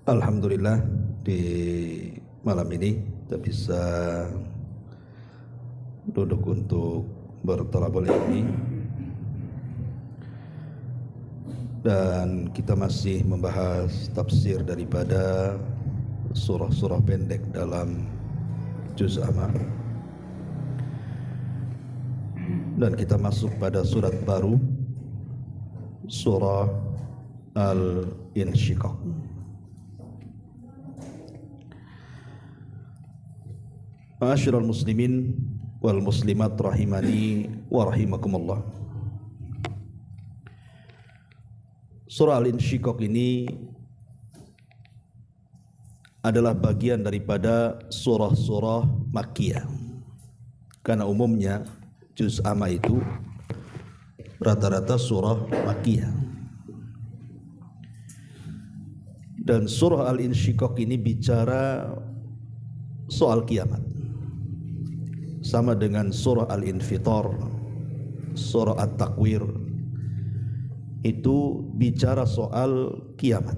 Alhamdulillah di malam ini kita bisa duduk untuk berthalabul ilmi dan kita masih membahas tafsir daripada surah-surah pendek dalam juz amma, dan kita masuk pada surat baru, surah Al-Insyiqaq. Ma'asyiral muslimin wal muslimat rahimani wa rahimakumullah. Surah Al-Insyiqaq ini adalah bagian daripada surah-surah Makkiyah. Karena umumnya juz amma itu rata-rata surah Makkiyah. Dan surah Al-Insyiqaq ini bicara soal kiamat. Sama dengan surah Al-Infitar, surah At-Takwir, itu bicara soal kiamat.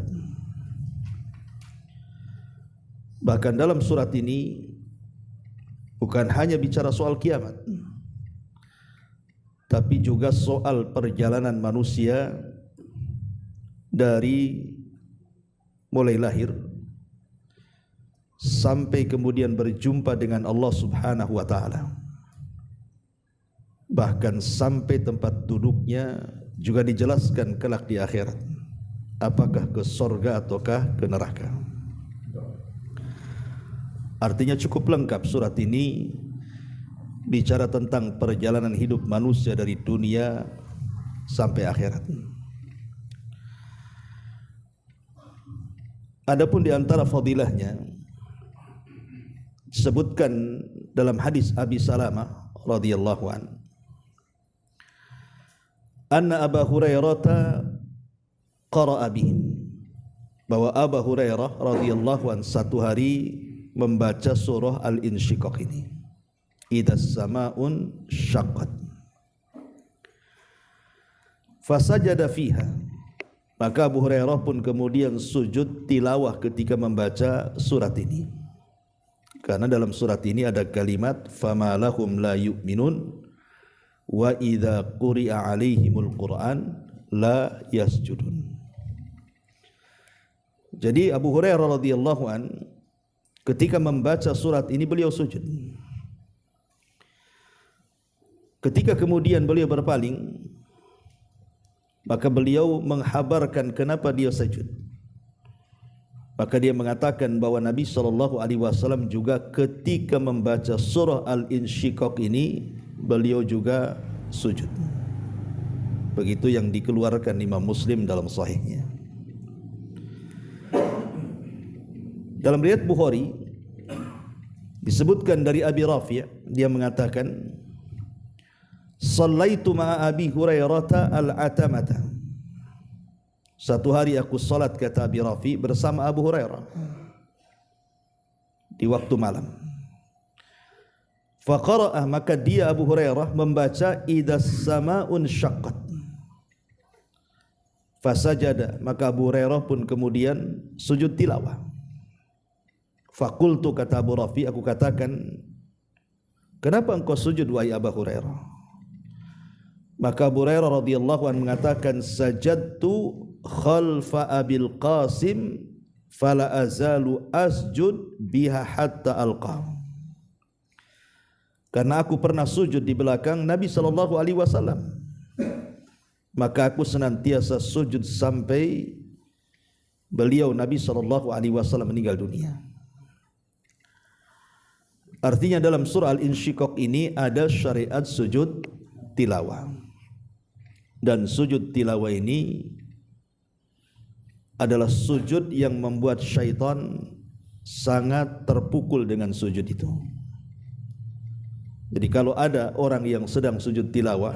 Bahkan dalam surat ini bukan hanya bicara soal kiamat, tapi juga soal perjalanan manusia dari mulai lahir sampai kemudian berjumpa dengan Allah Subhanahu wa ta'ala. Bahkan sampai tempat duduknya juga dijelaskan kelak di akhirat, apakah ke surga ataukah ke neraka. Artinya cukup lengkap surat ini bicara tentang perjalanan hidup manusia dari dunia sampai akhirat. Adapun di antara fadilahnya disebutkan dalam hadis Abi Salamah radhiyallahu an, anna Abu Hurairah qara'a bihim, bahwa Abu Hurairah radhiyallahu an satu hari membaca surah Al-Insyiqaq ini, idzas samaa'un syaqqat fasajada fiha, maka Abu Hurairah pun kemudian sujud tilawah ketika membaca surat ini. Karena dalam surat ini ada kalimat fama lahum la yu'minun wa idza quri'a alaihimul Qur'an la yasjudun. Jadi Abu Hurairah radhiyallahu an ketika membaca surat ini beliau sujud. Ketika kemudian beliau berpaling, maka beliau menghabarkan kenapa dia sujud. Maka dia mengatakan bahwa Nabi SAW juga ketika membaca surah Al-Insyiqaq ini beliau juga sujud. Begitu yang dikeluarkan Imam Muslim dalam sahihnya. Dalam riwayat Bukhari disebutkan dari Abi Rafi', dia mengatakan Shallaitu ma'a Abi Hurairah al-atamata. Satu hari aku salat, kata Abi Rafi, bersama Abu Hurairah di waktu malam. Faqara'ah, maka dia Abu Hurairah membaca idzas samaa'un syaqqat. Fasajada, maka Abu Hurairah pun kemudian sujud tilawah. Faqultu, kata Abu Rafi, aku katakan, kenapa engkau sujud wahai Abu Hurairah? Maka Abu Hurairah radhiyallahu anhu mengatakan, sajadtu khalfa Abil Qasim fala azalu asjud biha hatta alqa. Karena aku pernah sujud di belakang Nabi SAW, maka aku senantiasa sujud sampai beliau Nabi SAW meninggal dunia. Artinya dalam surah Al-Insyiqaq ini ada syariat sujud tilawah. Dan sujud tilawah ini adalah sujud yang membuat syaitan sangat terpukul dengan sujud itu. Jadi kalau ada orang yang sedang sujud tilawah,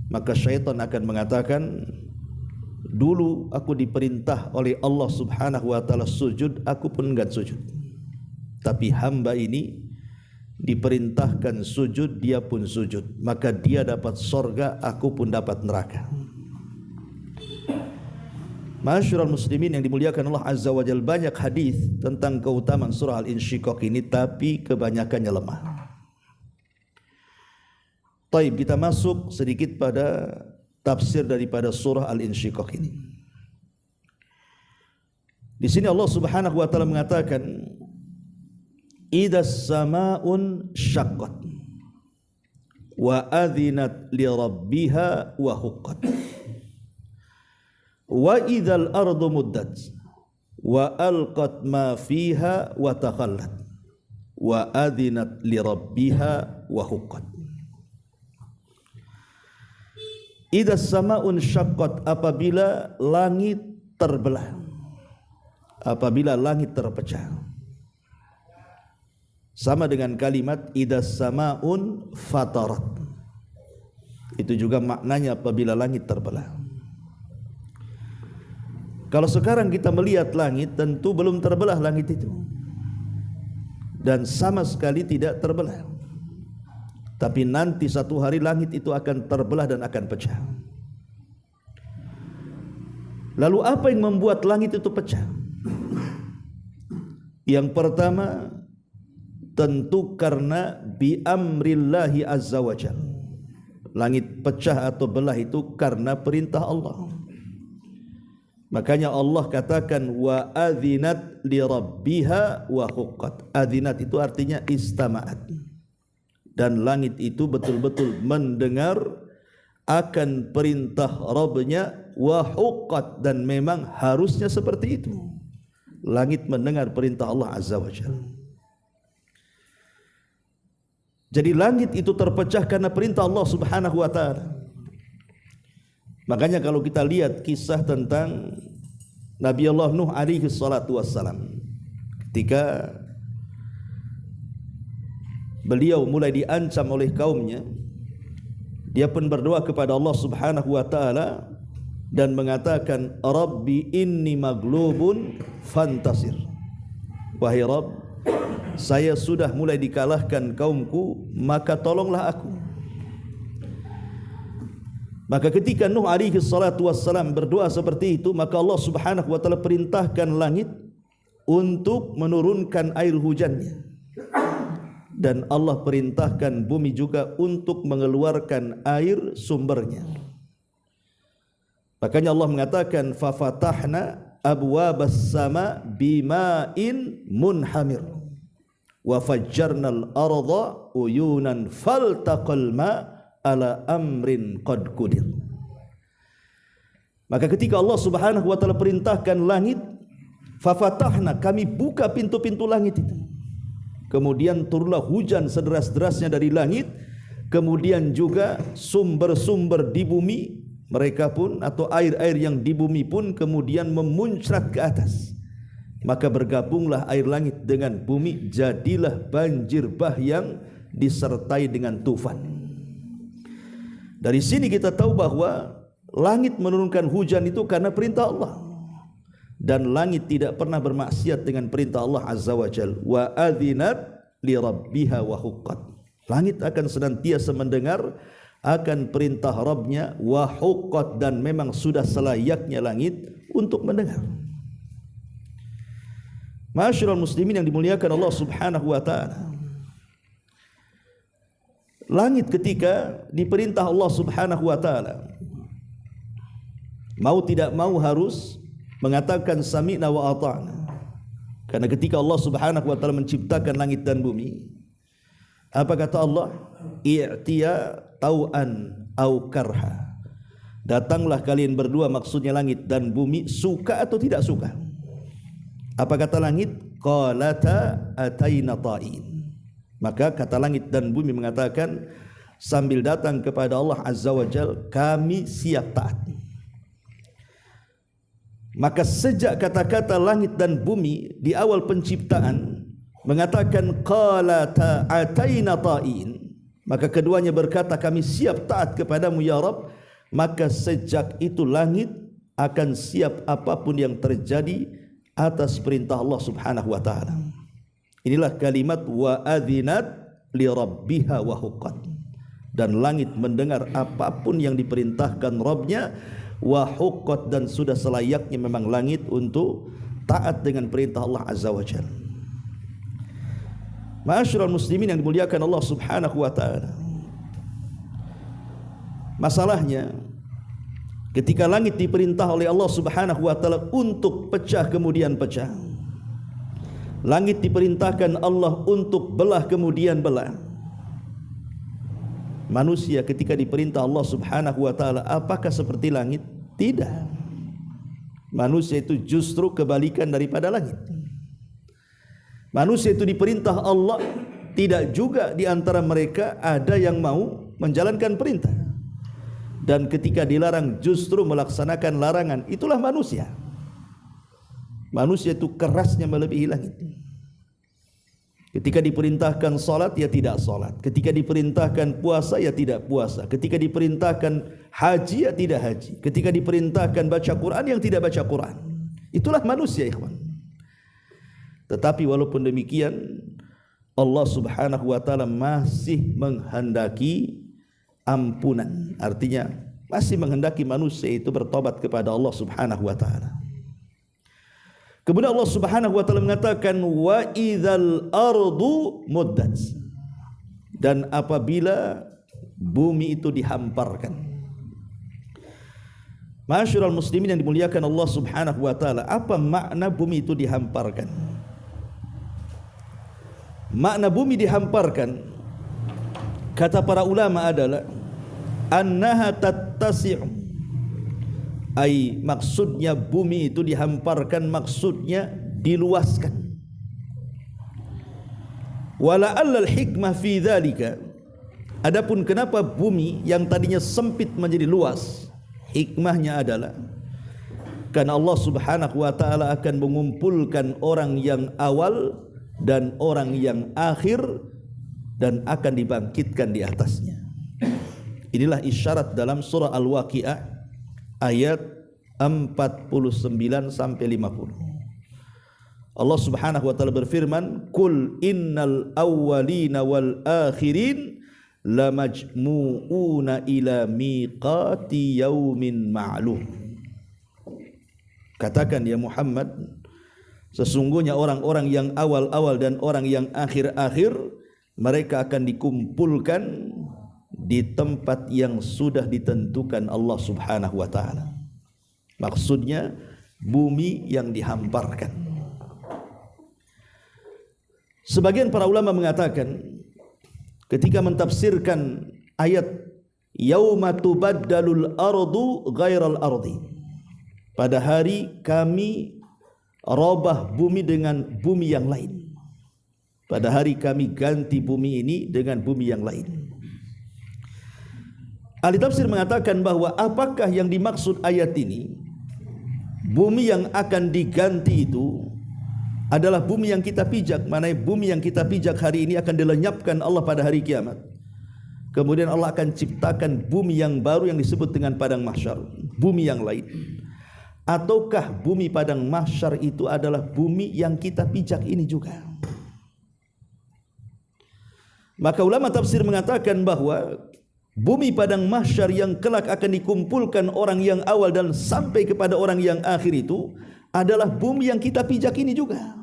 maka syaitan akan mengatakan, dulu aku diperintah oleh Allah Subhanahu wa ta'ala sujud, aku pun enggak sujud. Tapi hamba ini diperintahkan sujud, dia pun sujud, maka dia dapat sorga, aku pun dapat neraka. Ma'asyiral muslimin yang dimuliakan Allah Azza wa Jalla, banyak hadis tentang keutamaan surah Al-Insyiqaq ini, tapi kebanyakannya lemah. Taib, kita masuk sedikit pada tafsir daripada surah Al-Insyiqaq ini. Di sini Allah Subhanahu wa taala mengatakan idas samaun syaqqat wa adzinat li rabbiha wa huqqat wa idzal ardu muddat wa alqat ma fiha wa takhallat wa adzinat li rabbiha wa huqqat. Idas samaun syaqqat, apabila langit terbelah, apabila langit terpecah. Sama dengan kalimat idas samaun fatarat, itu juga maknanya apabila langit terbelah. Kalau sekarang kita melihat langit, tentu belum terbelah langit itu, dan sama sekali tidak terbelah. Tapi nanti satu hari langit itu akan terbelah dan akan pecah. Lalu apa yang membuat langit itu pecah? Yang pertama, tentu karena bi amrillahi azza wa jalla. Langit pecah atau belah itu karena perintah Allah. Makanya Allah katakan wa adzinat li rabbiha wa huqqat. Adzinat itu artinya istama'at. Dan langit itu betul-betul mendengar akan perintah Rabbnya, wa huqqat, dan memang harusnya seperti itu. Langit mendengar perintah Allah Azza wa Jalla. Jadi langit itu terpecah karena perintah Allah Subhanahu wa taala. Makanya kalau kita lihat kisah tentang Nabi Allah Nuh alaihi salatu wassalam, ketika beliau mulai diancam oleh kaumnya, dia pun berdoa kepada Allah Subhanahu wa taala dan mengatakan, Rabbi inni maglubun fantasir. Wahai Rabb, saya sudah mulai dikalahkan kaumku, maka tolonglah aku. Maka ketika Nuh alaihi salatu wassalam berdoa seperti itu, maka Allah Subhanahu wa taala perintahkan langit untuk menurunkan air hujannya, dan Allah perintahkan bumi juga untuk mengeluarkan air sumbernya. Makanya Allah mengatakan fa fatahna abwabas sama bima'in munhamir wa fajjarnal arda uyunan faltaqal ma ala amrin qad qudir. Maka ketika Allah Subhanahu wa taala perintahkan langit, fa fatahna, kami buka pintu-pintu langit itu. Kemudian turunlah hujan sederas-derasnya dari langit, kemudian juga sumber-sumber di bumi mereka pun, atau air-air yang di bumi pun kemudian memuncrat ke atas. Maka bergabunglah air langit dengan bumi, jadilah banjir bah yang disertai dengan tufan. Dari sini kita tahu bahwa langit menurunkan hujan itu karena perintah Allah, dan langit tidak pernah bermaksiat dengan perintah Allah Azza wa Jalla. Wa adzinat li rabbiha wa huqqat. Langit akan senantiasa mendengar akan perintah Rabbnya, wa huqqat, dan memang sudah selayaknya langit untuk mendengar. Ma'asyiral muslimin yang dimuliakan Allah Subhanahu wa taala, langit ketika diperintah Allah Subhanahu wa taala, mau tidak mau harus mengatakan sami'na wa ata'na. Karena ketika Allah Subhanahu wa taala menciptakan langit dan bumi, apa kata Allah? I'tiya tau'an au karha. Datanglah kalian berdua, maksudnya langit dan bumi, suka atau tidak suka. Apa kata langit? Qalata ataina ta'in. Maka kata langit dan bumi mengatakan sambil datang kepada Allah Azza wa Jalla, kami siap taat. Maka sejak kata-kata langit dan bumi di awal penciptaan mengatakan qalata ataina ta'in, maka keduanya berkata kami siap taat kepadamu ya Rabb, maka sejak itu langit akan siap apapun yang terjadi atas perintah Allah Subhanahu wa taala. Inilah kalimat wa adzinat li rabbiha wa huqqat. Dan langit mendengar apapun yang diperintahkan Rabbnya, wa huqqat, dan sudah selayaknya memang langit untuk taat dengan perintah Allah Azza wa Jalla. Ma'asyiral muslimin yang dimuliakan Allah Subhanahu wa taala. Masalahnya ketika langit diperintah oleh Allah Subhanahu wa taala untuk pecah kemudian pecah, langit diperintahkan Allah untuk belah kemudian belah, manusia ketika diperintah Allah Subhanahu wa taala apakah seperti langit? Tidak. Manusia itu justru kebalikan daripada langit. Manusia itu diperintah Allah, tidak juga di antara mereka ada yang mau menjalankan perintah, dan ketika dilarang justru melaksanakan larangan. Itulah manusia. Manusia itu kerasnya melebihi langit. Ketika diperintahkan salat, ya tidak salat. Ketika diperintahkan puasa, ya tidak puasa. Ketika diperintahkan haji, ya tidak haji. Ketika diperintahkan baca Quran, yang tidak baca Quran. Itulah manusia, ikhwan. Tetapi walaupun demikian, Allah Subhanahu wa taala masih menghendaki ampunan. Artinya masih menghendaki manusia itu bertobat kepada Allah Subhanahu wa taala. Kemudian Allah Subhanahu wa taala mengatakan wa idzal ardu muddat, dan apabila bumi itu dihamparkan. Ma'asyiral muslimin yang dimuliakan Allah Subhanahu wa taala, apa makna bumi itu dihamparkan? Makna bumi dihamparkan kata para ulama adalah annaha tattasi'u, ai maksudnya bumi itu dihamparkan, maksudnya diluaskan. Wala'allal hikmah fi dzalika, adapun kenapa bumi yang tadinya sempit menjadi luas, hikmahnya adalah karena Allah Subhanahu wa taala akan mengumpulkan orang yang awal dan orang yang akhir dan akan dibangkitkan di atasnya. Inilah isyarat dalam surah Al-Waqiah ayat 49 sampai 50. Allah Subhanahu wa taala berfirman, "Qul innal awwalina wal akhirin lamajmu'una ila miqati yaumin ma'lum." Katakan ya Muhammad, sesungguhnya orang-orang yang awal-awal dan orang yang akhir-akhir mereka akan dikumpulkan di tempat yang sudah ditentukan Allah Subhanahu wa taala. Maksudnya bumi yang dihamparkan. Sebagian para ulama mengatakan ketika mentafsirkan ayat yauma tubaddalul ardu ghairal ardi, pada hari kami robah bumi dengan bumi yang lain. Pada hari kami ganti bumi ini dengan bumi yang lain. Ahli tafsir mengatakan bahwa apakah yang dimaksud ayat ini? Bumi yang akan diganti itu adalah bumi yang kita pijak. Mana bumi yang kita pijak hari ini akan dilenyapkan Allah pada hari kiamat. Kemudian Allah akan ciptakan bumi yang baru yang disebut dengan padang mahsyar, bumi yang lain. Ataukah bumi padang mahsyar itu adalah bumi yang kita pijak ini juga? Maka ulama tafsir mengatakan bahwa bumi padang mahsyar yang kelak akan dikumpulkan orang yang awal dan sampai kepada orang yang akhir itu adalah bumi yang kita pijak ini juga.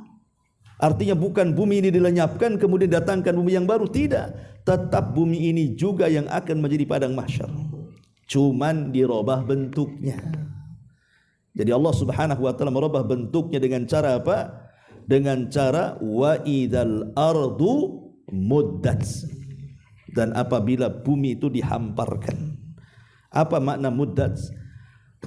Artinya bukan bumi ini dilenyapkan kemudian datangkan bumi yang baru, tidak. Tetap bumi ini juga yang akan menjadi padang mahsyar, cuman dirubah bentuknya. Jadi Allah Subhanahu wa taala merubah bentuknya dengan cara apa? Dengan cara wa idzal ardu muddat, dan apabila bumi itu dihamparkan. Apa makna muddat?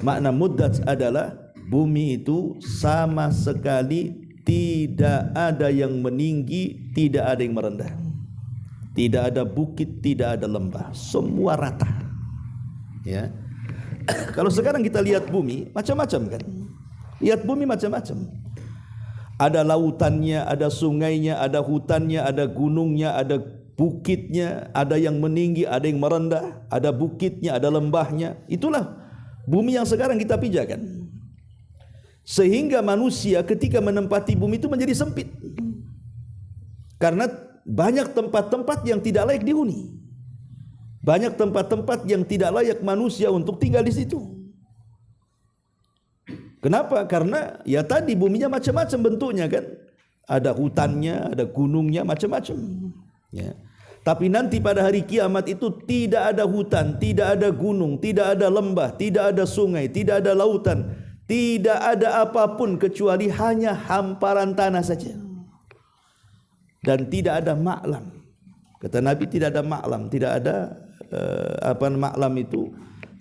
Makna muddat adalah bumi itu sama sekali tidak ada yang meninggi, tidak ada yang merendah. Tidak ada bukit, tidak ada lembah, semua rata. Ya. Kalau sekarang kita lihat bumi macam-macam kan? Lihat bumi macam-macam. Ada lautannya, ada sungainya, ada hutannya, ada gunungnya, ada bukitnya, ada yang meninggi, ada yang merendah, ada bukitnya, ada lembahnya. Itulah bumi yang sekarang kita pijakan. Sehingga manusia ketika menempati bumi itu menjadi sempit. Karena banyak tempat-tempat yang tidak layak dihuni. Banyak tempat-tempat yang tidak layak manusia untuk tinggal di situ. Kenapa? Karena ya tadi buminya macam-macam bentuknya kan. Ada hutannya, ada gunungnya, macam-macam. Ya. Tapi nanti pada hari kiamat itu tidak ada hutan, tidak ada gunung, tidak ada lembah, tidak ada sungai, tidak ada lautan, tidak ada apapun kecuali hanya hamparan tanah saja. Dan tidak ada ma'lam. Kata Nabi tidak ada ma'lam, tidak ada ma'lam itu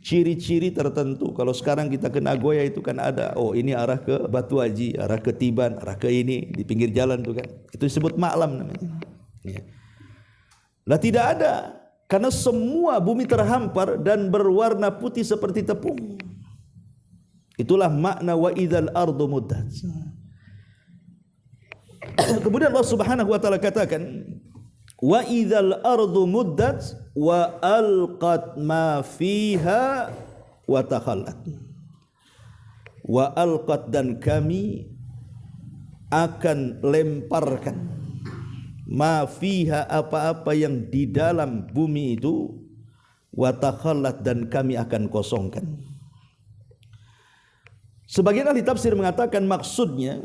ciri-ciri tertentu. Kalau sekarang kita ke Nagoya itu kan ada, oh ini arah ke Batu Haji, arah ke Tiban, arah ke ini di pinggir jalan tuh kan. Itu disebut ma'lam namanya. Ya. Lah tidak ada, karena semua bumi terhampar dan berwarna putih seperti tepung. Itulah makna wa idzal ardu muddat. Kemudian Allah Subhanahu wa taala katakan wa idzal ardu muddat wa alqat ma fiha wa takhallat. Wa alqat, dan kami akan lemparkan ma fiha, apa-apa yang di dalam bumi itu, wa takhallat, dan kami akan kosongkan. Sebagian ahli tafsir mengatakan maksudnya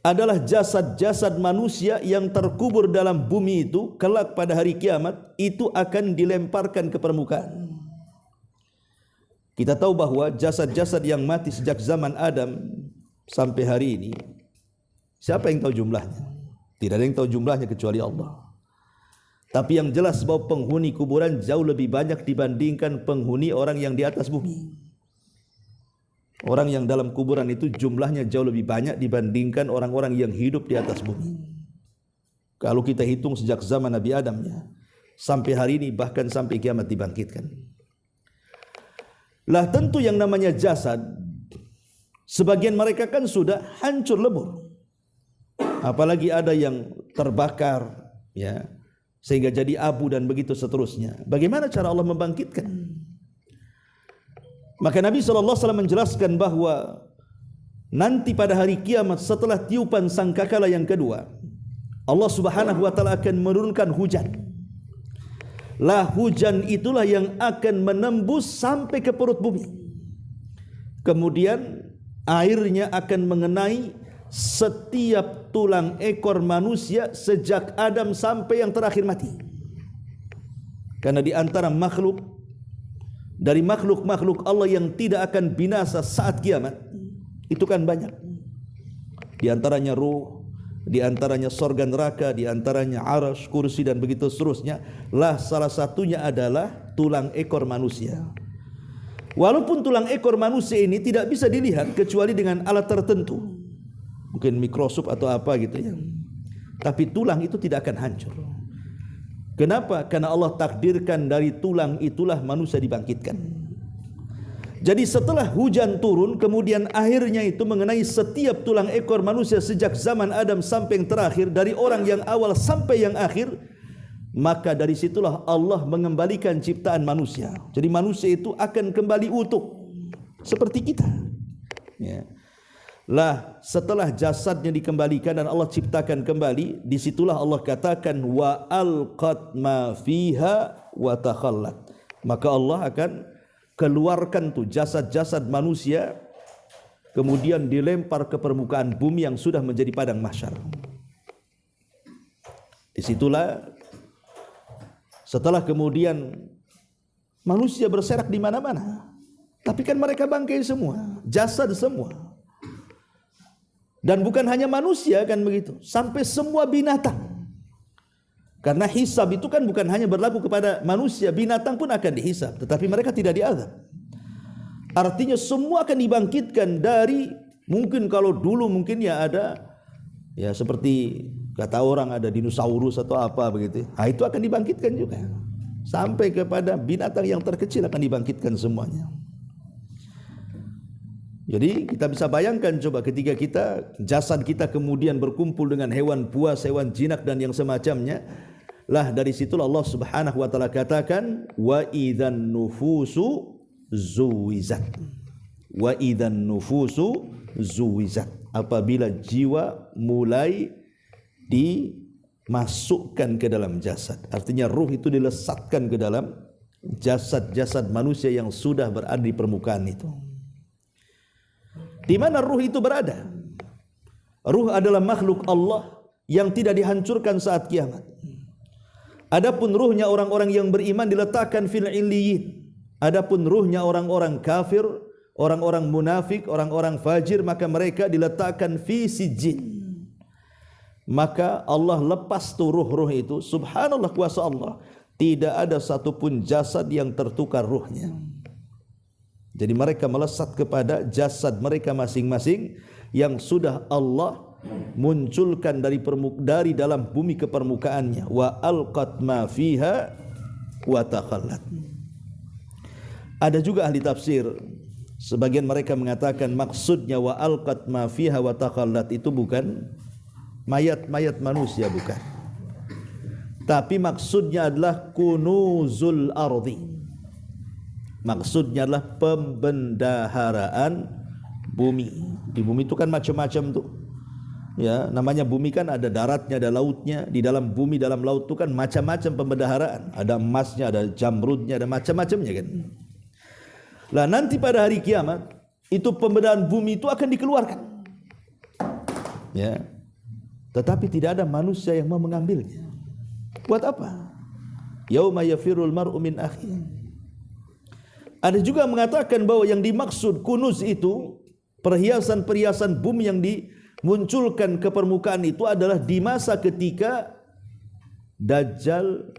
adalah jasad-jasad manusia yang terkubur dalam bumi itu kelak pada hari kiamat itu akan dilemparkan ke permukaan. Kita tahu bahwa jasad-jasad yang mati sejak zaman Adam sampai hari ini, siapa yang tahu jumlahnya? Tidak ada yang tahu jumlahnya kecuali Allah. Tapi yang jelas bahwa penghuni kuburan jauh lebih banyak dibandingkan penghuni orang yang di atas bumi. Orang yang dalam kuburan itu jumlahnya jauh lebih banyak dibandingkan orang-orang yang hidup di atas bumi. Kalau kita hitung sejak zaman Nabi Adamnya sampai hari ini, bahkan sampai kiamat dibangkitkan. Lah tentu yang namanya jasad, sebagian mereka kan sudah hancur lebur. Apalagi ada yang terbakar, ya, sehingga jadi abu dan begitu seterusnya. Bagaimana cara Allah membangkitkan? Maka Nabi SAW menjelaskan bahwa nanti pada hari kiamat setelah tiupan sangkakala yang kedua, Allah Subhanahu wa taala akan menurunkan hujan. Lah hujan itulah yang akan menembus sampai ke perut bumi. Kemudian airnya akan mengenai setiap tulang ekor manusia sejak Adam sampai yang terakhir mati. Karena di antara makhluk, dari makhluk-makhluk Allah yang tidak akan binasa saat kiamat, itu kan banyak. Di antaranya ruh, di antaranya sorga neraka, di antaranya arasy, kursi, dan begitu seterusnya. Lah salah satunya adalah tulang ekor manusia. Walaupun tulang ekor manusia ini tidak bisa dilihat kecuali dengan alat tertentu, mungkin mikroskop atau apa gitu ya. Tapi tulang itu tidak akan hancur. Kenapa? Karena Allah takdirkan dari tulang itulah manusia dibangkitkan. Jadi setelah hujan turun, kemudian akhirnya itu mengenai setiap tulang ekor manusia sejak zaman Adam sampai yang terakhir, dari orang yang awal sampai yang akhir, maka dari situlah Allah mengembalikan ciptaan manusia. Jadi manusia itu akan kembali utuh seperti kita. Ya. Lah setelah jasadnya dikembalikan dan Allah ciptakan kembali, disitulah Allah katakan wa alqat ma fiha wa takhallat. Maka Allah akan keluarkan tuh jasad-jasad manusia, kemudian dilempar ke permukaan bumi yang sudah menjadi padang mahsyar. Disitulah setelah kemudian manusia berserak di mana-mana, tapi kan mereka bangkai semua, jasad semua. Dan bukan hanya manusia kan begitu, sampai semua binatang. Karena hisab itu kan bukan hanya berlaku kepada manusia, binatang pun akan dihisab, tetapi mereka tidak diazab. Artinya semua akan dibangkitkan dari, mungkin kalau dulu mungkin ya ada, ya seperti kata orang ada dinosaurus atau apa begitu. Nah, itu akan dibangkitkan juga. Sampai kepada binatang yang terkecil akan dibangkitkan semuanya. Jadi kita bisa bayangkan coba ketika jasad kita kemudian berkumpul dengan hewan buas, hewan jinak dan yang semacamnya. Lah dari situlah Allah Subhanahu wa taala katakan wa idzan nufusu zuwizat. Wa idzan nufusu zuwizat. Apabila jiwa mulai dimasukkan ke dalam jasad. Artinya ruh itu dilesatkan ke dalam jasad-jasad manusia yang sudah berada di permukaan itu. Di mana ruh itu berada? Ruh adalah makhluk Allah yang tidak dihancurkan saat kiamat. Adapun ruhnya orang-orang yang beriman diletakkan fil illiyin. Adapun ruhnya orang-orang kafir, orang-orang munafik, orang-orang fajir, maka mereka diletakkan fi sijjin. Maka Allah lepas tuh ruh-ruh itu. Subhanallah, kuasa Allah. Tidak ada satupun jasad yang tertukar ruhnya. Jadi mereka melesat kepada jasad mereka masing-masing yang sudah Allah munculkan dari dalam bumi ke permukaannya. Wa alqat ma fiha wa takhallat. Ada juga ahli tafsir, sebagian mereka mengatakan maksudnya wa alqat ma fiha wa takhallat itu bukan mayat-mayat manusia, bukan. Tapi maksudnya adalah kunuzul ardi. Maksudnya adalah pembendaharaan bumi. Di bumi itu kan macam-macam tuh. Ya, namanya bumi kan ada daratnya, ada lautnya. Di dalam bumi, dalam laut itu kan macam-macam pembendaharaan. Ada emasnya, ada jamrudnya, ada macam-macamnya kan. Lah nanti pada hari kiamat itu pembendaharaan bumi itu akan dikeluarkan. Ya. Tetapi tidak ada manusia yang mau mengambilnya. Buat apa? Yauma yafirul mar'u min akhihi. Ada juga mengatakan bahwa yang dimaksud kunuz itu perhiasan-perhiasan bumi yang dimunculkan ke permukaan itu adalah di masa ketika Dajjal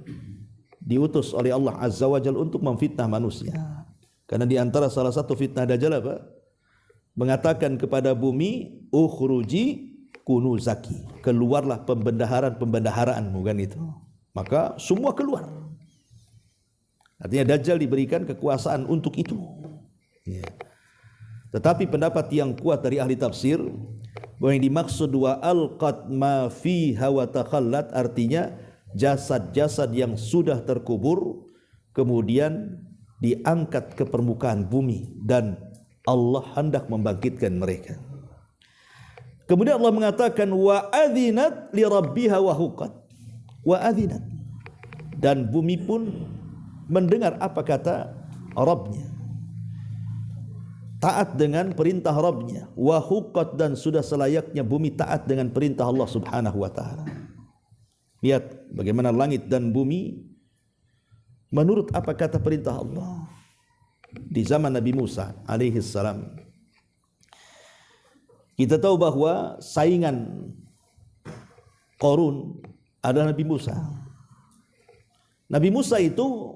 diutus oleh Allah Azza wa Jalla untuk memfitnah manusia. Karena di antara salah satu fitnah Dajjal apa? Mengatakan kepada bumi, ukhruji kunuzaki, keluarlah pembendaharaan, bukan itu. Maka semua keluar. Artinya Dajjal diberikan kekuasaan untuk itu. Ya. Tetapi pendapat yang kuat dari ahli tafsir bahwa yang dimaksud wa alqat ma fiha wa takhallat artinya jasad-jasad yang sudah terkubur kemudian diangkat ke permukaan bumi dan Allah hendak membangkitkan mereka. Kemudian Allah mengatakan wa adzinat li rabbiha wa huqqat. Wa adzinat, dan bumi pun mendengar apa kata Rabbnya, taat dengan perintah Rabbnya. Wa huqqat, dan sudah selayaknya bumi taat dengan perintah Allah Subhanahu wa taala. Lihat bagaimana langit dan bumi menurut apa kata perintah Allah. Di zaman Nabi Musa alaihi salam, kita tahu bahwa saingan Qarun adalah Nabi Musa. Nabi Musa itu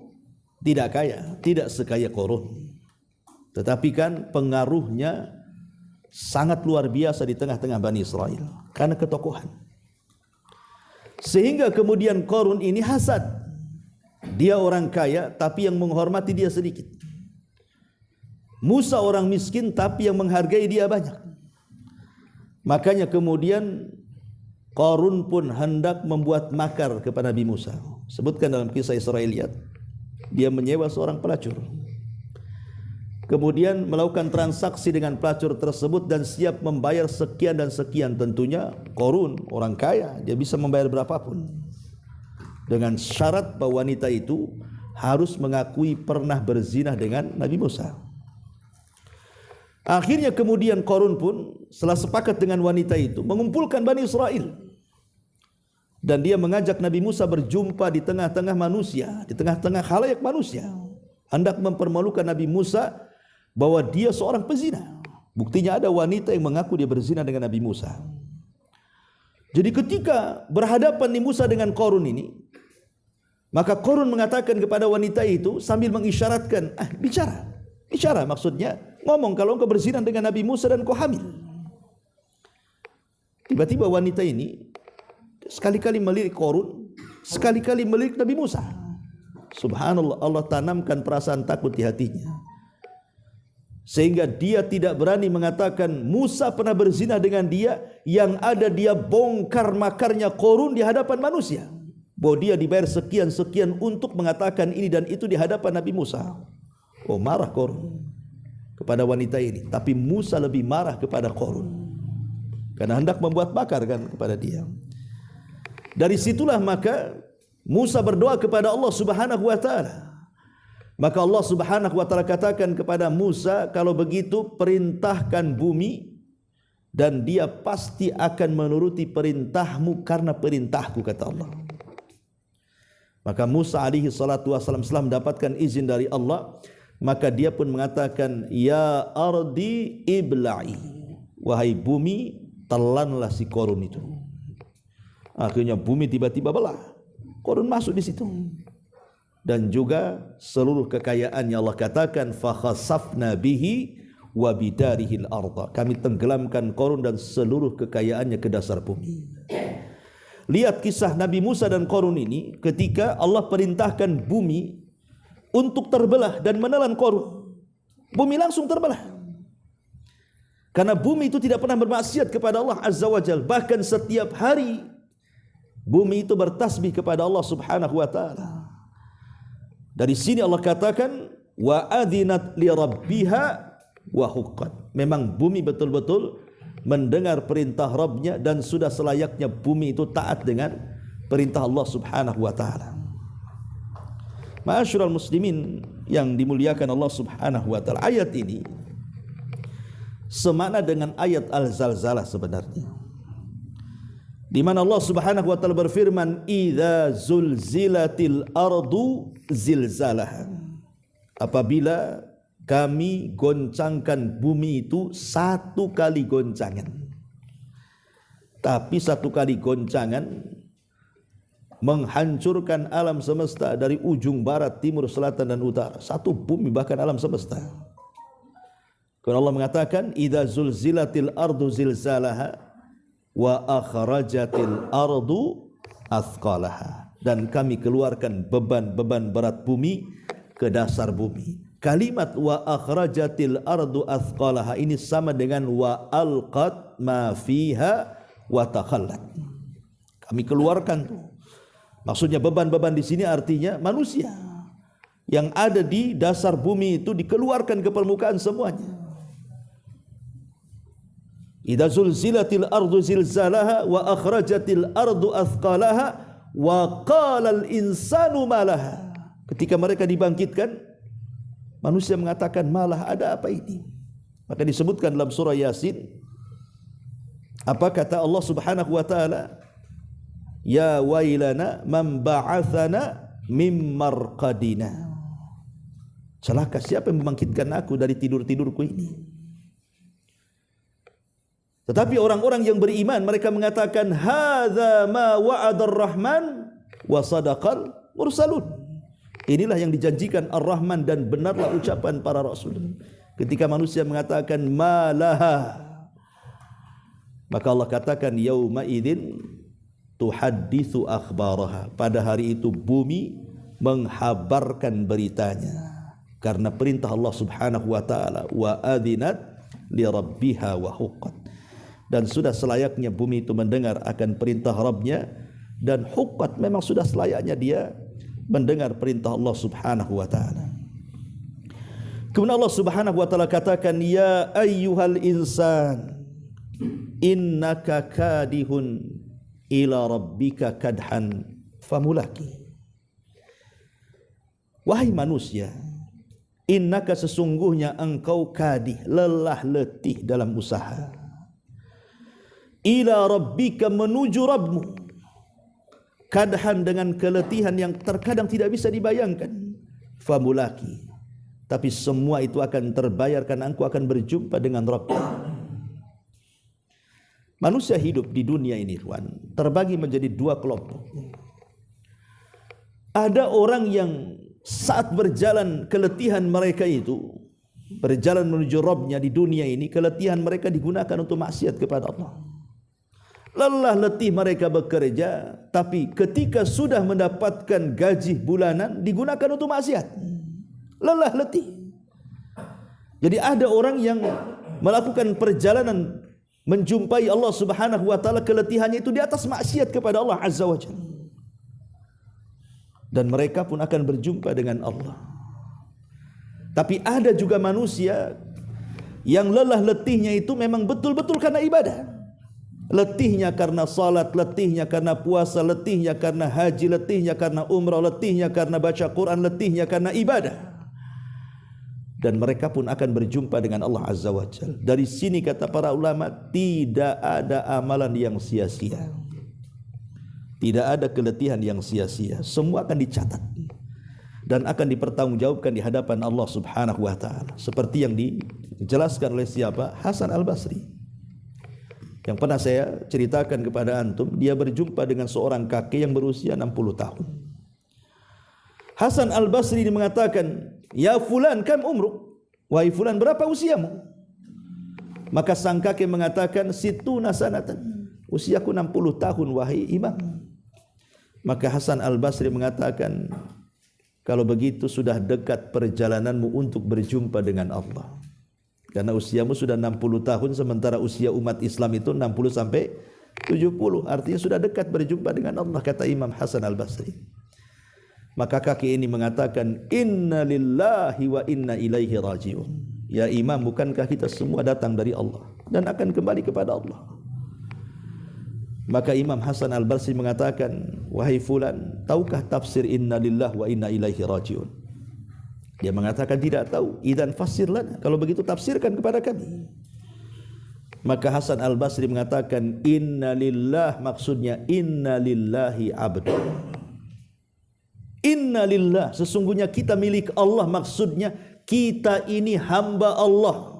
tidak kaya, tidak sekaya Qarun. Tetapi kan pengaruhnya sangat luar biasa di tengah-tengah Bani Israel karena ketokohan. Sehingga kemudian Qarun ini hasad. Dia orang kaya tapi yang menghormati dia sedikit. Musa orang miskin tapi yang menghargai dia banyak. Makanya kemudian Qarun pun hendak membuat makar kepada Nabi Musa. Sebutkan dalam kisah Israiliyat, dia menyewa seorang pelacur. Kemudian melakukan transaksi dengan pelacur tersebut dan siap membayar sekian dan sekian. Tentunya Qarun orang kaya, dia bisa membayar berapapun. Dengan syarat bahwa wanita itu harus mengakui pernah berzina dengan Nabi Musa. Akhirnya kemudian Qarun pun setelah sepakat dengan wanita itu mengumpulkan Bani Israel. Dan dia mengajak Nabi Musa berjumpa di tengah-tengah manusia, di tengah-tengah khalayak manusia. Hendak mempermalukan Nabi Musa bahwa dia seorang pezina. Buktinya ada wanita yang mengaku dia berzina dengan Nabi Musa. Jadi ketika berhadapan Nabi Musa dengan Qarun ini, maka Qarun mengatakan kepada wanita itu sambil mengisyaratkan, bicara maksudnya ngomong kalau engkau berzina dengan Nabi Musa dan kau hamil. Tiba-tiba wanita ini sekali-kali melirik Qarun, sekali-kali melirik Nabi Musa. Subhanallah, Allah tanamkan perasaan takut di hatinya, sehingga dia tidak berani mengatakan Musa pernah berzina dengan dia. Yang ada dia bongkar makarnya Qarun di hadapan manusia, bahwa dia dibayar sekian-sekian untuk mengatakan ini dan itu di hadapan Nabi Musa. Oh, marah Qarun kepada wanita ini, tapi Musa lebih marah kepada Qarun karena hendak membuat makar kan kepada dia. Dari situlah maka Musa berdoa kepada Allah Subhanahu wa taala. Maka Allah Subhanahu wa taala katakan kepada Musa, kalau begitu perintahkan bumi dan dia pasti akan menuruti perintahmu karena perintahku, kata Allah. Maka Musa alaihi salatu wasallam setelah mendapatkan izin dari Allah, maka dia pun mengatakan, ya ardi ibla'i, wahai bumi telanlah si Qarun itu. Akhirnya bumi tiba-tiba belah, Qarun masuk di situ. Dan juga seluruh kekayaannya Allah katakan, fa khasafna bihi wa bidarihil arda, kami tenggelamkan Qarun dan seluruh kekayaannya ke dasar bumi. Lihat kisah Nabi Musa dan Qarun ini, ketika Allah perintahkan bumi untuk terbelah dan menelan Qarun, bumi langsung terbelah. Karena bumi itu tidak pernah bermaksiat kepada Allah Azza wa Jalla. Bahkan setiap hari bumi itu bertasbih kepada Allah Subhanahu wa taala. Dari sini Allah katakan, wa adzinat li rabbiha wa huqqat. Memang bumi betul-betul mendengar perintah Rabbnya dan sudah selayaknya bumi itu taat dengan perintah Allah Subhanahu wa taala. Ma'asyiral muslimin yang dimuliakan Allah Subhanahu wa taala, ayat ini semakna dengan ayat Al-Zalzalah sebenarnya, di mana Allah Subhanahu wa taala berfirman, idza zulzilatil ardu zilzalaha, apabila kami goncangkan bumi itu satu kali goncangan. Tapi satu kali goncangan menghancurkan alam semesta dari ujung barat, timur, selatan dan utara. Satu bumi, bahkan alam semesta. Karena Allah mengatakan, idza zulzilatil ardu zilzalaha wa akhrajatil ardu athqalaha, dan kami keluarkan beban-beban berat bumi ke dasar bumi. Kalimat wa akhrajatil ardu athqalaha ini sama dengan wa alqat ma fiha wa takhallat. Kami keluarkan tuh. Maksudnya beban-beban di sini artinya manusia yang ada di dasar bumi itu dikeluarkan ke permukaan semuanya. Idza zulzilatil ardu zilzalaha wa akhrajatil ardu athqalaha wa qala al insanu ma laha. Ketika mereka dibangkitkan, manusia mengatakan, malah ada apa ini? Maka disebutkan dalam surah Yasin, apa kata Allah Subhanahu wa taala? Ya wailana man ba'athana mim marqadina. Celaka siapa yang membangkitkan aku dari tidur-tidurku ini? Tetapi orang-orang yang beriman mereka mengatakan, hadza ma wa'adar rahman wa sadaqal mursalun. Inilah yang dijanjikan Ar-Rahman dan benarlah ucapan para rasul. Ketika manusia mengatakan malaha, maka Allah katakan yauma idzin tuhadditsu akhbaraha. Pada hari itu bumi menghabarkan beritanya karena perintah Allah Subhanahu wa taala, wa adzinat li rabbiha wa huqqat. Dan sudah selayaknya bumi itu mendengar akan perintah Rabbnya, dan huqqat memang sudah selayaknya dia mendengar perintah Allah Subhanahu wa taala. Kemudian Allah Subhanahu wa taala katakan, ya ayyuhal insan innaka kadihun ila rabbika kadhan famulaki. Wahai manusia, innaka sesungguhnya engkau kadih, lelah letih dalam usaha, ila rabbika menuju Rabbmu, kadhan dengan keletihan yang terkadang tidak bisa dibayangkan, famulaki, tapi semua itu akan terbayar karena engkau akan berjumpa dengan Rabbmu. Manusia hidup di dunia ini, Tuhan, terbagi menjadi dua kelompok. Ada orang yang saat berjalan keletihan mereka itu, berjalan menuju Rabbnya di dunia ini, keletihan mereka digunakan untuk maksiat kepada Allah. Lelah letih mereka bekerja, tapi ketika sudah mendapatkan gaji bulanan digunakan untuk maksiat. Lelah letih. Jadi ada orang yang melakukan perjalanan menjumpai Allah Subhanahu wa taala, keletihannya itu di atas maksiat kepada Allah Azza wa Jalla. Dan mereka pun akan berjumpa dengan Allah. Tapi ada juga manusia yang lelah letihnya itu memang betul-betul karena ibadah. Letihnya karena salat, letihnya karena puasa, letihnya karena haji, letihnya karena umrah, letihnya karena baca Quran, letihnya karena ibadah. dan mereka pun akan berjumpa dengan Allah Azza wa Jalla. Dari sini kata para ulama, tidak ada amalan yang sia-sia. Tidak ada keletihan yang sia-sia. Semua akan dicatat dan akan dipertanggungjawabkan di hadapan Allah Subhanahu wa taala. Seperti yang dijelaskan oleh siapa? Hasan Al-Basri. Yang pernah saya ceritakan kepada antum, dia berjumpa dengan seorang kakek yang berusia 60 tahun. Hasan Al-Basri mengatakan, "Ya fulan, kam umruk?" Wahai fulan, berapa usiamu? Maka sang kakek mengatakan, "Situna sanatan." Usiaku 60 tahun wahai imam. Maka Hasan Al-Basri mengatakan, kalau begitu sudah dekat perjalananmu untuk berjumpa dengan Allah. Karena usiamu sudah 60 tahun, sementara usia umat Islam itu 60 sampai 70. Artinya sudah dekat berjumpa dengan Allah, kata Imam Hasan Al-Basri. Maka kakek ini mengatakan, "Inna lillahi wa inna ilaihi raji'un." Ya imam, bukankah kita semua datang dari Allah dan akan kembali kepada Allah? Maka Imam Hasan Al-Basri mengatakan, "Wahai fulan, tahukah tafsir inna lillahi wa inna ilaihi raji'un?" Dia mengatakan tidak tahu. "Idzan fassir lana." Kalau begitu tafsirkan kepada kami. Maka Hasan Al-Basri mengatakan, "Inna lillah," maksudnya inna lillahi abdu. Inna lillah, sesungguhnya kita milik Allah, maksudnya kita ini hamba Allah.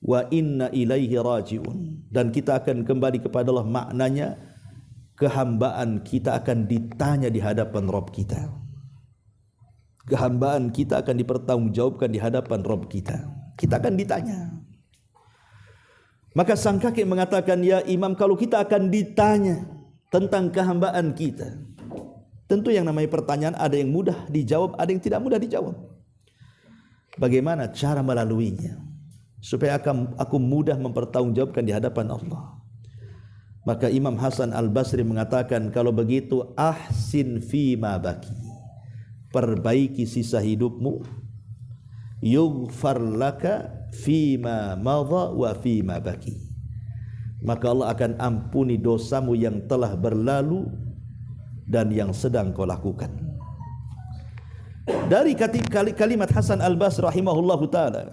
Wa inna ilaihi raji'un, dan kita akan kembali kepada Allah, maknanya kehambaan kita akan ditanya di hadapan Rabb kita. Kehambaan kita akan dipertanggungjawabkan di hadapan Rabb kita. Kita akan ditanya. Maka sang kakek mengatakan, "Ya imam, kalau kita akan ditanya tentang kehambaan kita, tentu yang namanya pertanyaan ada yang mudah dijawab, ada yang tidak mudah dijawab. Bagaimana cara melaluinya supaya aku mudah mempertanggungjawabkan di hadapan Allah?" Maka Imam Hasan Al-Basri mengatakan, kalau begitu ahsin fima baki, perbaiki sisa hidupmu, yughfar laka fima madha wa fima baki, maka Allah akan ampuni dosamu yang telah berlalu dan yang sedang kau lakukan. Dari kalimat Hasan Al-Basri rahimahullahu ta'ala,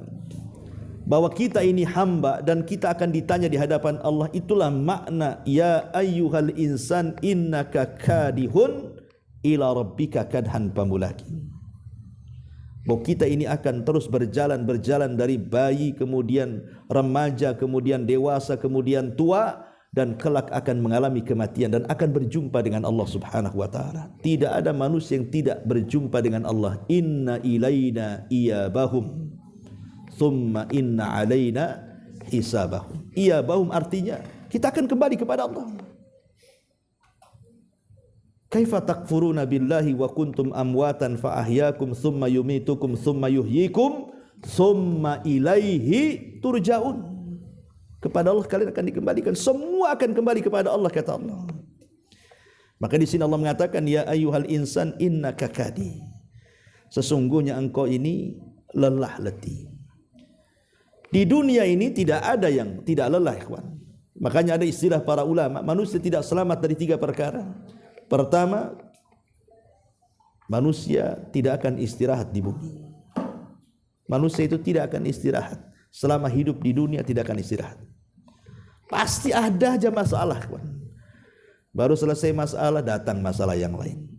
bahwa kita ini hamba dan kita akan ditanya di hadapan Allah, itulah makna ya ayyuhal insan innaka kadihun ila rabbika kadhan pamulaki. Bahwa kita ini akan terus berjalan dari bayi, kemudian remaja, kemudian dewasa, kemudian tua, dan kelak akan mengalami kematian dan akan berjumpa dengan Allah Subhanahu wa taala. Tidak ada manusia yang tidak berjumpa dengan Allah. Inna ilaina iyabahum thumma inna alaina hisabahum. Iyabahum artinya kita akan kembali kepada Allah. Kaifa takfuruna billahi wa kuntum amwatan fa ahyaakum thumma yumitukum thumma yuhyikum thumma ilaihi turja'un. Kepada Allah kalian akan dikembalikan. Semua akan kembali kepada Allah, kata Allah. Maka di sini Allah mengatakan, ya ayyuhal insan innaka kadi. Sesungguhnya engkau ini lelah letih. Di dunia ini tidak ada yang tidak lelah, ikhwan. Makanya ada istilah para ulama, manusia tidak selamat dari 3 perkara. Pertama, manusia tidak akan istirahat di bumi. Manusia itu tidak akan istirahat. Selama hidup di dunia tidak akan istirahat. Pasti ada aja masalah, kawan. Baru selesai masalah, datang masalah yang lain.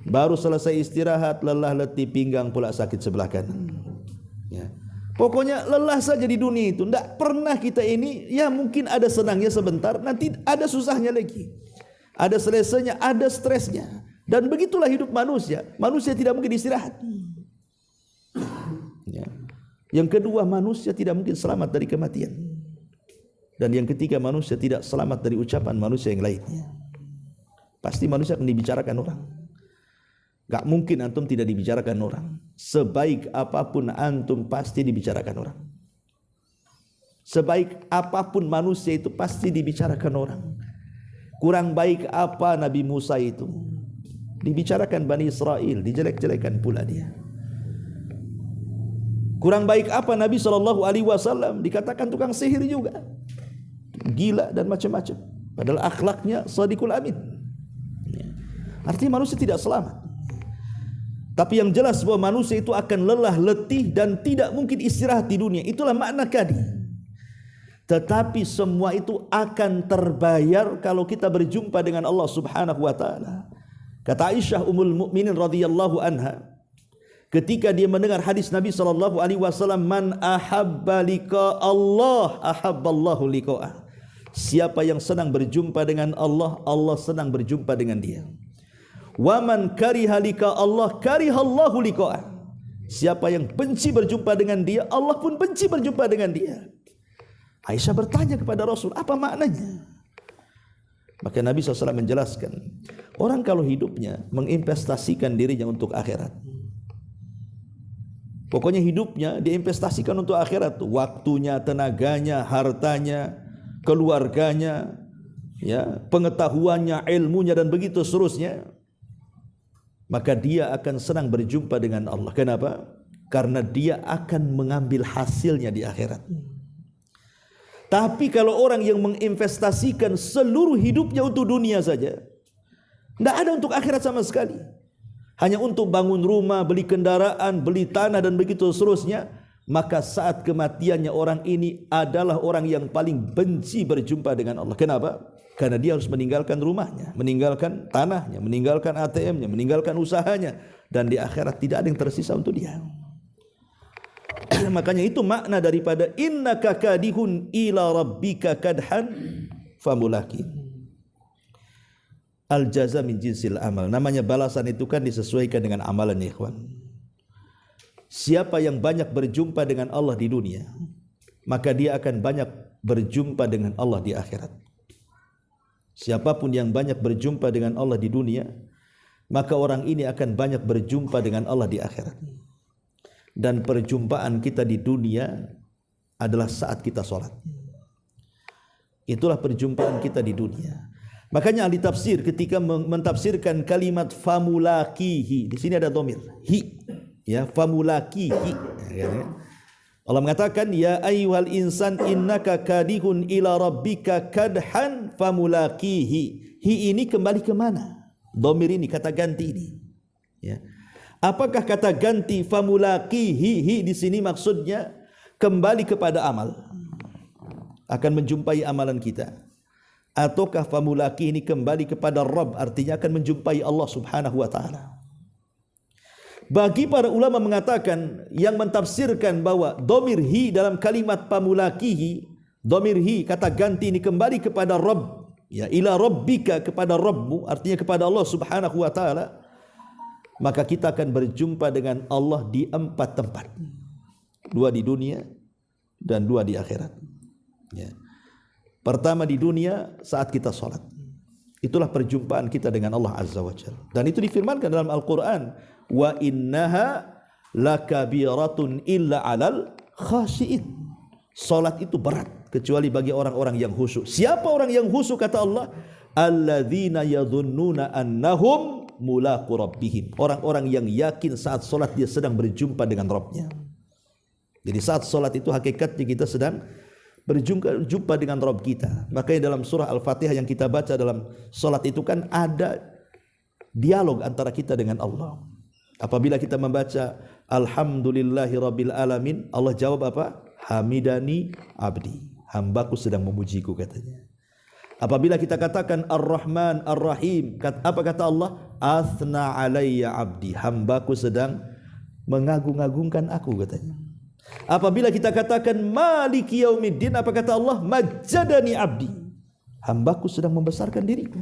Baru selesai istirahat, lelah letih, pinggang pula sakit sebelah kanan. Ya. Pokoknya lelah saja di dunia itu. Tidak pernah kita ini, ya mungkin ada senangnya sebentar, nanti ada susahnya lagi. Ada selesainya, ada stresnya. Dan begitulah hidup manusia. Manusia tidak mungkin istirahat. Ya. Yang kedua, manusia tidak mungkin selamat dari kematian. Dan yang ketiga, manusia tidak selamat dari ucapan manusia yang lainnya. Pasti manusia akan dibicarakan orang. Gak mungkin antum tidak dibicarakan orang. Sebaik apapun antum pasti dibicarakan orang. Sebaik apapun manusia itu pasti dibicarakan orang. Kurang baik apa Nabi Musa itu, dibicarakan Bani Israel, dijelek-jelekan pula dia. Kurang baik apa Nabi SAW, dikatakan tukang sihir juga, gila dan macam-macam. Padahal akhlaknya shadiqul amin. Artinya manusia tidak selamat. Tapi yang jelas bahwa manusia itu akan lelah, letih dan tidak mungkin istirahat di dunia. Itulah makna kadi. Tetapi semua itu akan terbayar kalau kita berjumpa dengan Allah Subhanahu wa taala. Kata Aisyah Ummul Mukminin radhiyallahu anha, ketika dia mendengar hadis Nabi sallallahu alaihi wasallam, "Man ahabba liqa Allah, ahabballahu liqa'ah." Siapa yang senang berjumpa dengan Allah, Allah senang berjumpa dengan dia. Wa man kariha liqa Allah, karihallahu liqa'ah. Siapa yang benci berjumpa dengan dia, Allah pun benci berjumpa dengan dia. Aisyah bertanya kepada Rasul, apa maknanya? Maka Nabi SAW menjelaskan, orang kalau hidupnya menginvestasikan dirinya untuk akhirat, pokoknya hidupnya diinvestasikan untuk akhirat, waktunya, tenaganya, hartanya, keluarganya, ya, pengetahuannya, ilmunya dan begitu seterusnya, maka dia akan senang berjumpa dengan Allah. Kenapa? Karena dia akan mengambil hasilnya di akhirat. Tapi kalau orang yang menginvestasikan seluruh hidupnya untuk dunia saja, tidak ada untuk akhirat sama sekali, hanya untuk bangun rumah, beli kendaraan, beli tanah dan begitu seterusnya, maka saat kematiannya orang ini adalah orang yang paling benci berjumpa dengan Allah. Kenapa? Karena dia harus meninggalkan rumahnya, meninggalkan tanahnya, meninggalkan ATM-nya, meninggalkan usahanya, dan di akhirat tidak ada yang tersisa untuk dia. Makanya itu makna daripada innaka kadihun ila rabbika kadhan famulaki. Al jaza min jinsil amal. Namanya balasan itu kan disesuaikan dengan amalan, ya ikhwan. Siapa yang banyak berjumpa dengan Allah di dunia, maka dia akan banyak berjumpa dengan Allah di akhirat. Siapapun yang banyak berjumpa dengan Allah di dunia, maka orang ini akan banyak berjumpa dengan Allah di akhirat. Dan perjumpaan kita di dunia adalah saat kita sholat. Itulah perjumpaan kita di dunia. Makanya ahli tafsir ketika mentafsirkan kalimat famulakihi, di sini ada dhamir hi, ya, famulakihi, ya, Allah mengatakan ya ayyuhal insan innaka kadihun ila rabbika kadhan famulakihi. Hi ini kembali ke mana? Dhamir ini kata ganti ini, ya. Apakah kata ganti famulakihi di sini maksudnya kembali kepada amal, akan menjumpai amalan kita, ataukah famulaki ini kembali kepada Rabb, artinya akan menjumpai Allah Subhanahu wa taala? Bagi para ulama mengatakan yang mentafsirkan bahwa dhamir hi dalam kalimat famulakihi, dhamir hi kata ganti ini kembali kepada Rabb, ya, ila rabbika, kepada Rabbmu, artinya kepada Allah Subhanahu wa taala, maka kita akan berjumpa dengan Allah di 4 tempat, 2 di dunia dan 2 di akhirat, ya. Pertama di dunia saat kita sholat, itulah perjumpaan kita dengan Allah Azza wa Jalla, dan itu difirmankan dalam Al-Quran, wa innaha lakabiratun illa alal khashiin. Sholat itu berat kecuali bagi orang-orang yang khusyuk. Siapa orang yang khusyuk? Kata Allah, alladzina yadhunnuna annahum mulaqu rabbihim. Orang-orang yang yakin saat solat dia sedang berjumpa dengan Rabbnya. Jadi saat solat itu hakikatnya kita sedang berjumpa dengan Rabb kita. Makanya dalam surah Al-Fatihah yang kita baca dalam solat itu kan ada dialog antara kita dengan Allah. Apabila kita membaca Alhamdulillahi Rabbil Alamin, Allah jawab apa? Hamidani abdi, hambaku sedang memujiku, katanya. Apabila kita katakan Ar-Rahman Ar-Rahim, apa kata Allah? Athna alayya abdi, hambaku sedang mengagung-agungkan aku, katanya. Apabila kita katakan Maliki Yaumiddin, apa kata Allah? Majjadani abdi, hambaku sedang membesarkan diriku.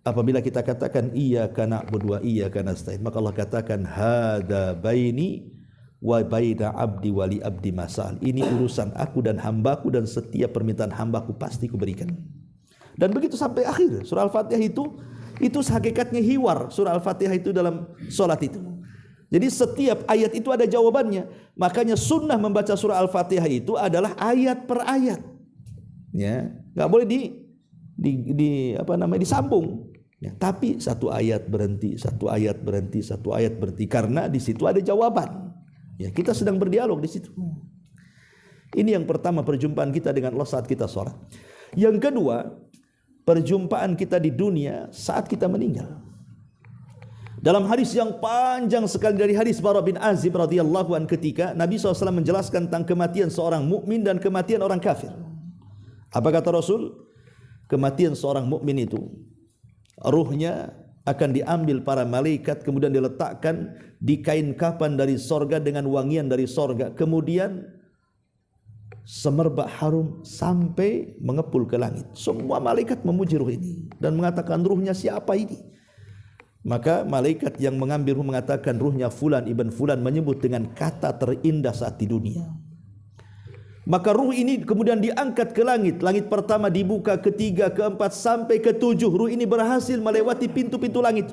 Apabila kita katakan iyyaka na'budu wa iyyaka nasta'in, maka Allah katakan hada baini wa baina abdi wa li abdi masal. Ini urusan aku dan hambaku, dan setiap permintaan hambaku pasti kuberikan. Dan begitu sampai akhir surah Al-Fatihah itu hakikatnya hiwar. Surah Al-Fatihah itu dalam solat itu. Jadi setiap ayat itu ada jawabannya. Makanya sunnah membaca surah Al-Fatihah itu adalah ayat per ayat. Ya, nggak boleh disambung. Ya, tapi satu ayat berhenti, satu ayat berhenti, satu ayat berhenti, karena di situ ada jawaban. Ya, kita sedang berdialog di situ. Ini yang pertama, perjumpaan kita dengan Allah saat kita sholat. Yang kedua, perjumpaan kita di dunia saat kita meninggal. Dalam hadis yang panjang sekali dari hadis Bara bin Azib radhiyallahu an, ketika Nabi SAW menjelaskan tentang kematian seorang mukmin dan kematian orang kafir. Apa kata Rasul? Kematian seorang mukmin itu, ruhnya akan diambil para malaikat, kemudian diletakkan di kain kapan dari sorga dengan wangian dari sorga, kemudian semerbak harum sampai mengepul ke langit. Semua malaikat memuji ruh ini dan mengatakan, ruhnya siapa ini? Maka malaikat yang mengambil ruh mengatakan, ruhnya Fulan ibn Fulan, menyebut dengan kata terindah saat di dunia. Maka ruh ini kemudian diangkat ke langit. Langit pertama dibuka, ketiga, keempat, sampai ketujuh. Ruh ini berhasil melewati pintu-pintu langit.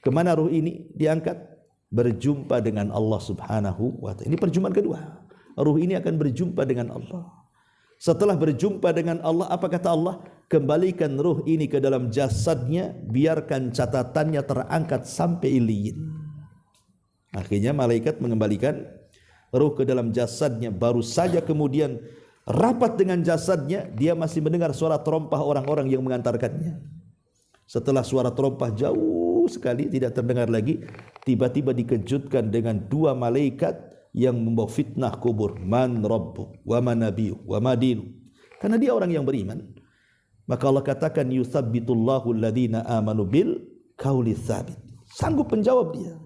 Kemana ruh ini diangkat? Berjumpa dengan Allah subhanahu wa ta'ala. Ini perjumpaan kedua. Ruh ini akan berjumpa dengan Allah. Setelah berjumpa dengan Allah, apa kata Allah? Kembalikan ruh ini ke dalam jasadnya, biarkan catatannya terangkat sampai iliyin. Akhirnya malaikat mengembalikan ruh ke dalam jasadnya. Baru saja kemudian rapat dengan jasadnya, dia masih mendengar suara terompah orang-orang yang mengantarkannya. Setelah suara terompah jauh sekali tidak terdengar lagi, tiba-tiba dikejutkan dengan dua malaikat yang membawa fitnah kubur. Man rabbuk wa man nabiyuk wa ma dinuk. Karena dia orang yang beriman, maka Allah katakan, yutsabbitullahu alladhina amanu bil qauli tsabit. Sanggup menjawab dia.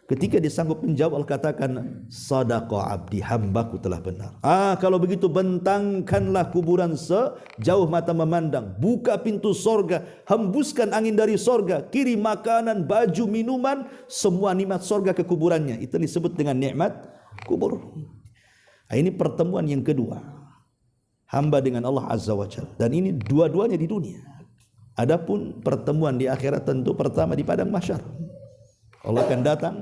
Ketika dia sanggup menjawab, Allah katakan, sadaqa abdi, hambaku telah benar. Kalau begitu bentangkanlah kuburan sejauh mata memandang, buka pintu sorga, hembuskan angin dari sorga, kirim makanan, baju, minuman, semua nikmat sorga ke kuburannya. Itu disebut dengan nikmat kubur. Ini pertemuan yang kedua, hamba dengan Allah Azza wa Jalla. Dan ini dua-duanya di dunia. Adapun pertemuan di akhirat tentu pertama di padang mahsyar. Allah akan datang,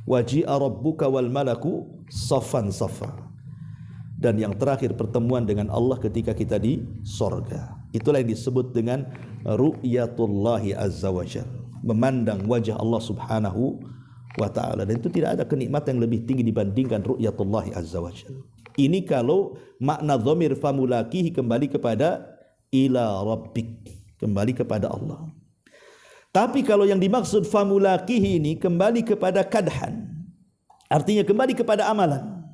waji'a rabbuka wal malaku saffan saffa. Dan yang terakhir pertemuan dengan Allah ketika kita di sorga. Itulah yang disebut dengan ru'yatullahi azza wa jalla, memandang wajah Allah subhanahu wa ta'ala. Dan itu tidak ada kenikmatan yang lebih tinggi dibandingkan ru'yatullahi azza wa jalla. Ini kalau makna dhamir famulakihi kembali kepada ila rabbik, kembali kepada Allah. Tapi kalau yang dimaksud famulakihi ini kembali kepada kadhan, artinya kembali kepada amalan,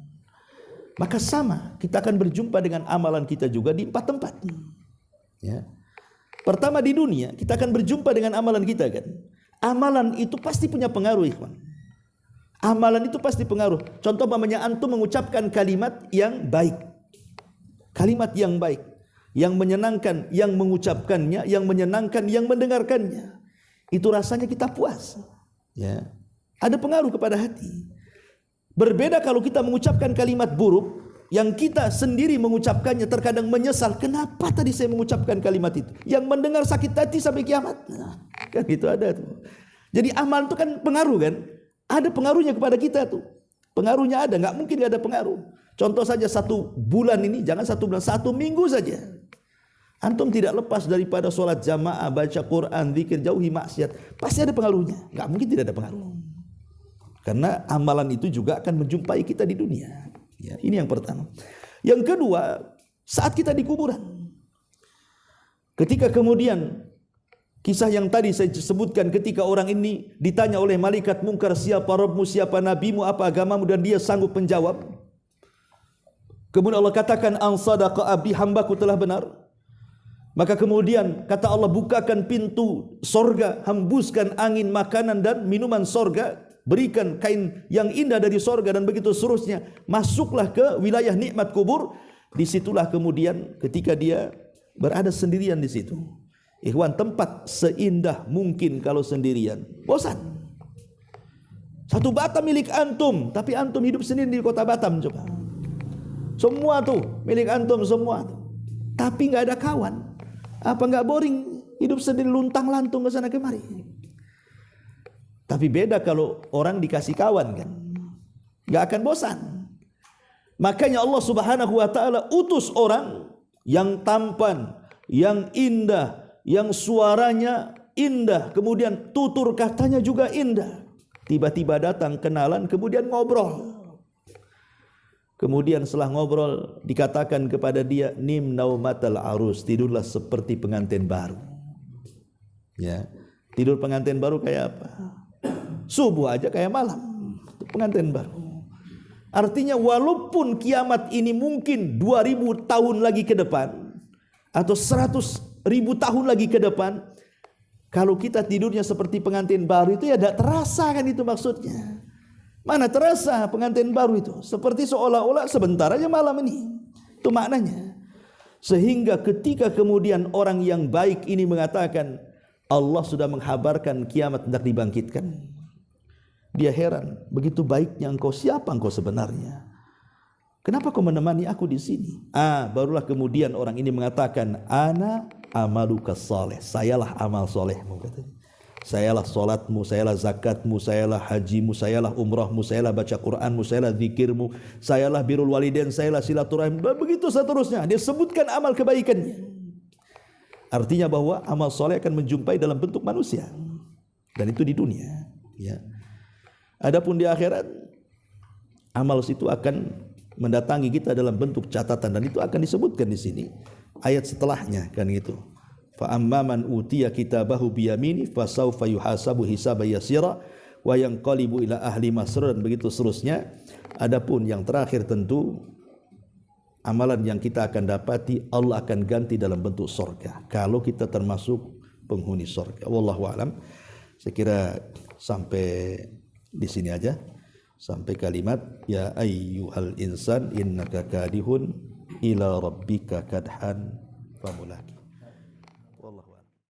maka sama, kita akan berjumpa dengan amalan kita juga di 4 tempat. Ya. Pertama di dunia, kita akan berjumpa dengan amalan kita kan. Amalan itu pasti punya pengaruh, ikhwan. Amalan itu pasti pengaruh. Contoh umpamanya antum mengucapkan kalimat yang baik. Kalimat yang baik, yang menyenangkan, yang mengucapkannya, yang menyenangkan, yang mendengarkannya. Itu rasanya kita puas. Ya. Ada pengaruh kepada hati. Berbeda kalau kita mengucapkan kalimat buruk, yang kita sendiri mengucapkannya terkadang menyesal. Kenapa tadi saya mengucapkan kalimat itu? Yang mendengar sakit hati sampai kiamat. Nah, kan itu ada tuh. Jadi amal itu kan pengaruh kan? Ada pengaruhnya kepada kita tuh. Pengaruhnya ada, nggak mungkin nggak ada pengaruh. Contoh saja 1 bulan ini, jangan 1 bulan, 1 minggu saja. Antum tidak lepas daripada sholat jamaah, baca Quran, zikir, jauhi maksiat. Pasti ada pengaruhnya. Nggak mungkin tidak ada pengaruh. Karena amalan itu juga akan menjumpai kita di dunia. Ya, ini yang pertama. Yang kedua, saat kita di kuburan. Ketika kemudian kisah yang tadi saya sebutkan, ketika orang ini ditanya oleh malaikat mungkar, siapa Rabbmu, siapa nabimu, apa agamamu, dan dia sanggup menjawab. Kemudian Allah katakan, an sadaqa abdi, hambaku telah benar. Maka kemudian kata Allah, bukakan pintu sorga, hembuskan angin, makanan dan minuman sorga, berikan kain yang indah dari sorga, dan begitu seterusnya. Masuklah ke wilayah nikmat kubur. Disitulah kemudian ketika dia berada sendirian di situ. Ikhwan, tempat seindah mungkin kalau sendirian, bosan. 1 Batam milik antum, tapi antum hidup sendiri di kota Batam, coba. Semua tuh milik antum semua tuh. Tapi nggak ada kawan. Apa nggak boring hidup sendiri luntang lantung ke sana kemari? Tapi beda kalau orang dikasih kawan kan, nggak akan bosan. Makanya Allah Subhanahu wa taala utus orang yang tampan, yang indah, yang suaranya indah, kemudian tutur katanya juga indah. Tiba-tiba datang kenalan, kemudian ngobrol. Kemudian setelah ngobrol dikatakan kepada dia, nim naumatal arus, tidurlah seperti pengantin baru. Ya. Tidur pengantin baru kayak apa? Subuh aja kayak malam. Itu pengantin baru. Artinya walaupun kiamat ini mungkin 2000 tahun lagi ke depan atau 100.000 tahun lagi ke depan, kalau kita tidurnya seperti pengantin baru itu ya tidak terasa kan, itu maksudnya. Mana terasa pengantin baru itu? Seperti seolah-olah sebentar aja malam ini. Itu maknanya. Sehingga ketika kemudian orang yang baik ini mengatakan Allah sudah menghabarkan kiamat hendak dibangkitkan, dia heran, begitu baiknya engkau, siapa engkau sebenarnya? Kenapa kau menemani aku di sini? Barulah kemudian orang ini mengatakan, ana amaluka saleh, sayalah amal solehmu, katanya. Sayalah solatmu, sayalah zakatmu, sayalah hajimu, sayalah umrahmu, sayalah baca Quranmu, sayalah zikirmu, sayalah birrul walidain, sayalah silaturahim, begitu seterusnya. Dia sebutkan amal kebaikannya. Artinya bahwa amal soleh akan menjumpai dalam bentuk manusia, dan itu di dunia, ya. Adapun di akhirat, amal itu akan mendatangi kita dalam bentuk catatan, dan itu akan disebutkan di sini ayat setelahnya kan gitu. Fa amman utiya kitabahu biyamini fasawfa yuhasabu hisaban yasira wa yanqalibu ila ahli masrur, dan begitu seterusnya. Adapun yang terakhir tentu amalan yang kita akan dapati Allah akan ganti dalam bentuk surga kalau kita termasuk penghuni surga. Wallahu alam. Saya kira sampai di sini aja, sampai kalimat ya ayyuhal insan innaka kadihun ila rabbika kadhan famulaki.